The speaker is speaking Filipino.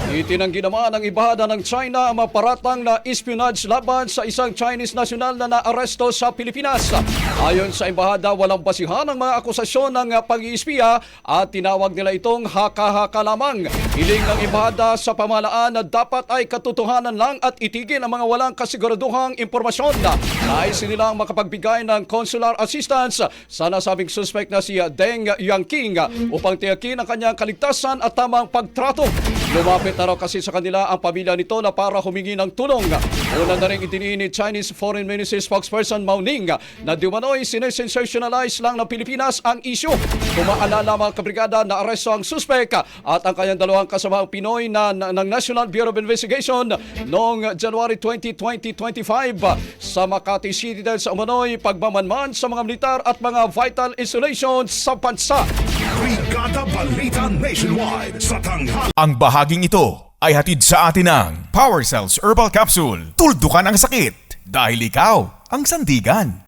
Itinanggi naman ng embahada ng China ang maparatang na espionage laban sa isang Chinese national na naaresto sa Pilipinas. Ayon sa embahada, walang basihan ang mga akusasyon ng pag-iispiya at tinawag nila itong haka-haka lamang. Hiling ng embahada sa pamahalaan na dapat ay katotohanan lang at itigil ang mga walang kasiguraduhang impormasyon. Nais nilang makapagbigay ng consular assistance sa nasabing suspect na si Deng Yanqing upang tiyakin ang kanyang kaligtasan at tamang pagtrato. Lumapit na raw kasi sa kanila ang pamilya nito na para humingi ng tulong. Una na rin itiniin ni Chinese Foreign Ministry spokesperson Mao Ning na di umano'y sinesensationalize lang ng Pilipinas ang isyu. Kumaalala mga kabrigada na aresto ang suspect at ang kanyang dalawang kasamang Pinoy ng National Bureau of Investigation noong January 20, 2025 sa Makati City dahil sa umano'y pagmamanman sa mga militar at mga vital installations sa bansa. Brigada Balita Nationwide sa tanghal. Ang bahaging ito ay hatid sa atin ng Power Cells Herbal Capsule. Tuldukan ang sakit dahil ikaw ang sandigan.